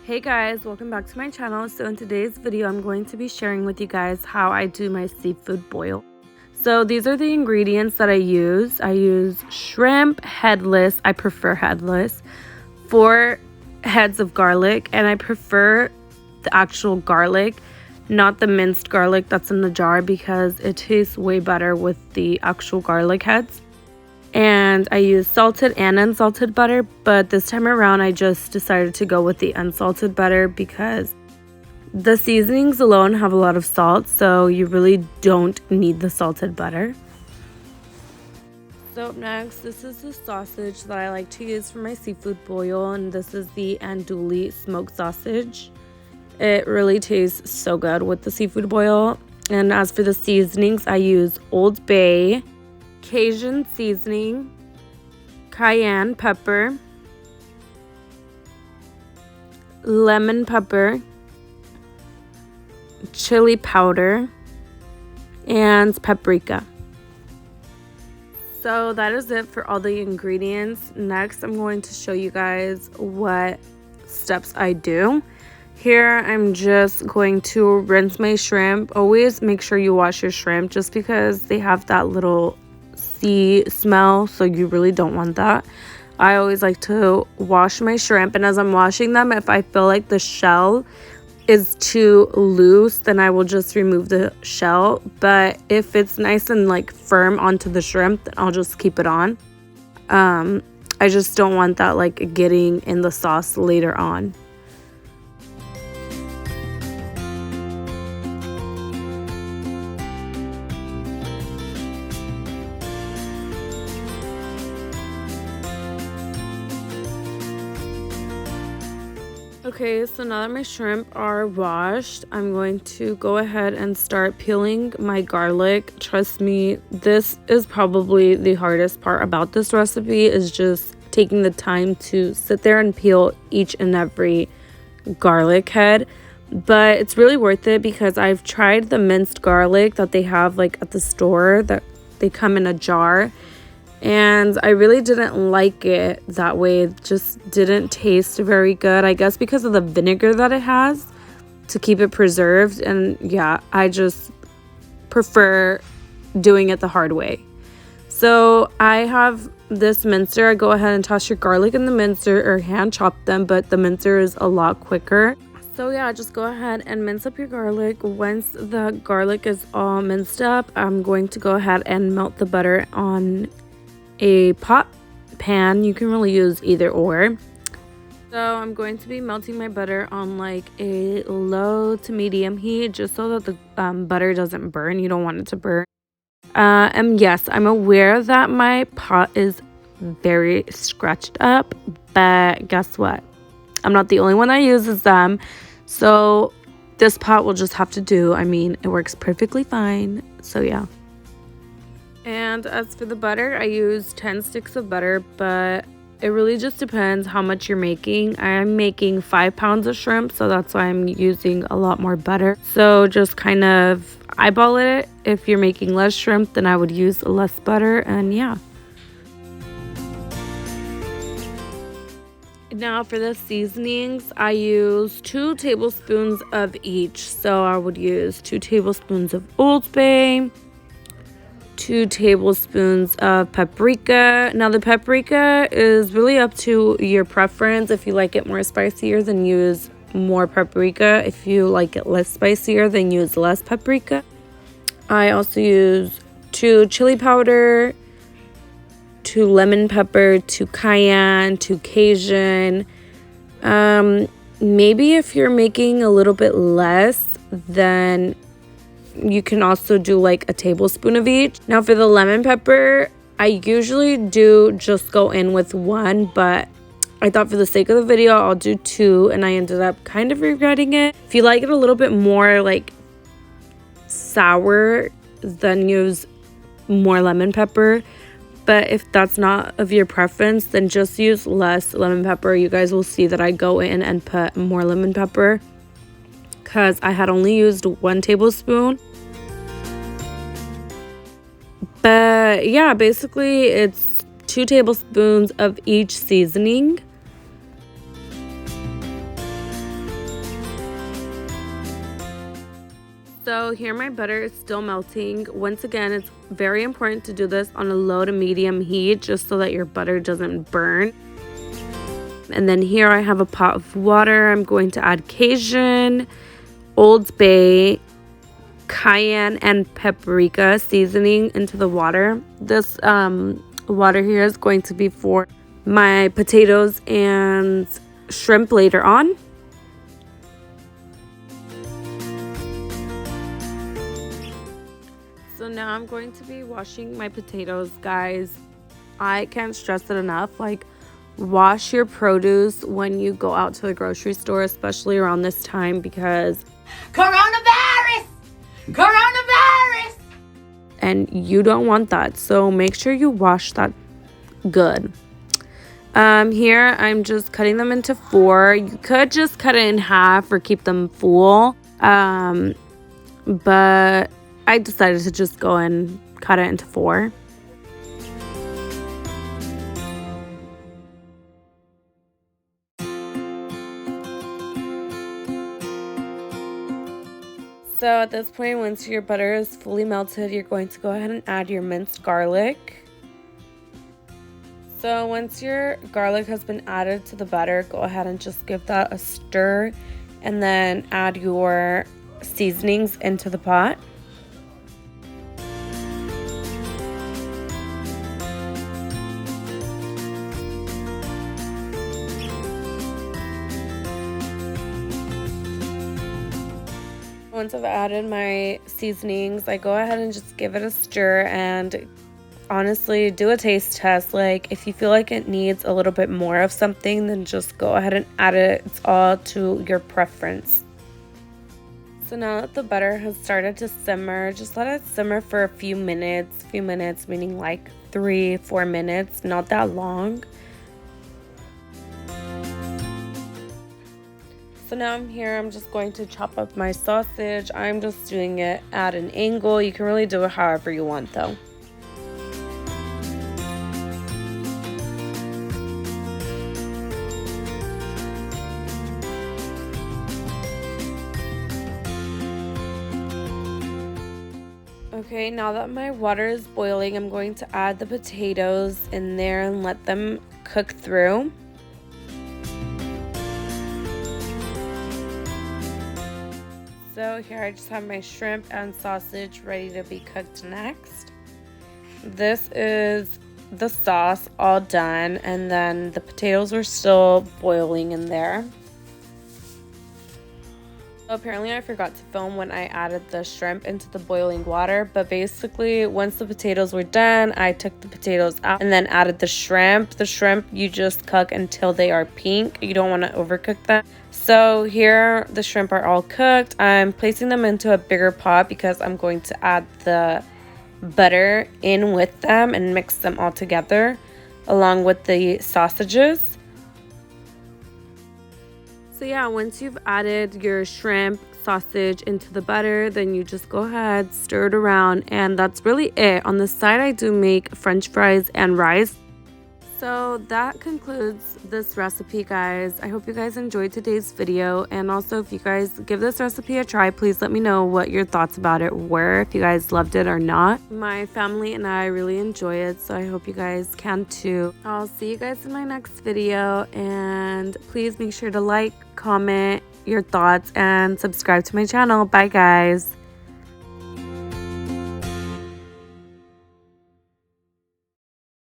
Hey guys, welcome back to my channel. So in today's video, I'm going to be sharing with you guys how I do my seafood boil. So these are the ingredients that I use. I use shrimp, headless. I prefer headless. 4 heads of garlic, and I prefer the actual garlic, not the minced garlic that's in the jar, because it tastes way better with the actual garlic heads. And I use salted and unsalted butter, but this time around I just decided to go with the unsalted butter because the seasonings alone have a lot of salt, so you really don't need the salted butter. So next, this is the sausage that I like to use for my seafood boil, and this is the Andouille smoked sausage. It really tastes so good with the seafood boil. And as for the seasonings, I use Old Bay, Cajun seasoning, cayenne pepper, lemon pepper, chili powder, and paprika. So that is it for all the ingredients. Next, I'm going to show you guys what steps I do. Here, I'm just going to rinse my shrimp. Always make sure you wash your shrimp just because they have that little sea smell, so you really don't want that. I always like to wash my shrimp, and as I'm washing them, if I feel like the shell is too loose, then I will just remove the shell. But if it's nice and like firm onto the shrimp, then I'll just keep it on. I just don't want that like getting in the sauce later on. Okay, so now that my shrimp are washed, I'm going to go ahead and start peeling my garlic. Trust me, this is probably the hardest part about this recipe, is just taking the time to sit there and peel each and every garlic head. But it's really worth it because I've tried the minced garlic that they have like at the store, that they come in a jar. And I really didn't like it that way. It just didn't taste very good. I guess because of the vinegar that it has to keep it preserved. And yeah, I just prefer doing it the hard way. So I have this mincer. I go ahead and toss your garlic in the mincer or hand chop them, but the mincer is a lot quicker. So yeah, just go ahead and mince up your garlic. Once the garlic is all minced up, I'm going to go ahead and melt the butter on a pot pan. You can really use either or. So I'm going to be melting my butter on like a low to medium heat, just so that the butter doesn't burn. You don't want it to burn. And yes, I'm aware that my pot is very scratched up, but guess what? I'm not the only one that uses them. So this pot will just have to do. I mean, it works perfectly fine. So yeah. And as for the butter, I use 10 sticks of butter, but it really just depends how much you're making. I'm making 5 pounds of shrimp, so that's why I'm using a lot more butter. So just kind of eyeball it. If you're making less shrimp, then I would use less butter, and yeah. Now for the seasonings, I use 2 tablespoons of each. So I would use 2 tablespoons of Old Bay, 2 tablespoons of paprika. Now the paprika is really up to your preference. If you like it more spicier, then use more paprika. If you like it less spicier, then use less paprika. I also use 2 chili powder, 2 lemon pepper, 2 cayenne, 2 Cajun. Maybe if you're making a little bit less, then you can also do like a tablespoon of each. Now for the lemon pepper, I usually do just go in with 1, but I thought for the sake of the video, I'll do 2, and I ended up kind of regretting it. If you like it a little bit more like sour, then use more lemon pepper. But if that's not of your preference, then just use less lemon pepper. You guys will see that I go in and put more lemon pepper because I had only used 1 tablespoon. But yeah, basically it's 2 tablespoons of each seasoning. So here my butter is still melting. Once again, it's very important to do this on a low to medium heat just so that your butter doesn't burn. And then here I have a pot of water. I'm going to add Cajun, Old Bay, Cayenne, and Paprika seasoning into the water. This water here is going to be for my potatoes and shrimp later on. So now I'm going to be washing my potatoes, guys. I can't stress it enough. Like, wash your produce when you go out to the grocery store, especially around this time, because coronavirus, and you don't want that. So make sure you wash that good. Here I'm just cutting them into 4. You could just cut it in half or keep them full, but I decided to just go and cut it into 4. So at this point, once your butter is fully melted, you're going to go ahead and add your minced garlic. So once your garlic has been added to the butter, go ahead and just give that a stir and then add your seasonings into the pot. Once I've added my seasonings, I go ahead and just give it a stir and honestly do a taste test. Like, if you feel like it needs a little bit more of something, then just go ahead and add it. It's all to your preference. So now that the butter has started to simmer, just let it simmer for a few minutes meaning like 3-4 minutes, not that long. So now I'm just going to chop up my sausage. I'm just doing it at an angle. You can really do it however you want though. Okay, now that my water is boiling, I'm going to add the potatoes in there and let them cook through. So here I just have my shrimp and sausage ready to be cooked next. This is the sauce all done, and then the potatoes are still boiling in there. Apparently I forgot to film when I added the shrimp into the boiling water, but basically once the potatoes were done, I took the potatoes out and then added the shrimp. The shrimp you just cook until they are pink. You don't want to overcook them. So here the shrimp are all cooked. I'm placing them into a bigger pot because I'm going to add the butter in with them and mix them all together along with the sausages. So yeah, once you've added your shrimp, sausage into the butter, then you just go ahead, stir it around, and that's really it. On the side, I do make French fries and rice. So that concludes this recipe, guys. I hope you guys enjoyed today's video, and also if you guys give this recipe a try, please let me know what your thoughts about it were, if you guys loved it or not. My family and I really enjoy it, so I hope you guys can too. I'll see you guys in my next video, and please make sure to like, comment your thoughts, and subscribe to my channel. Bye, guys.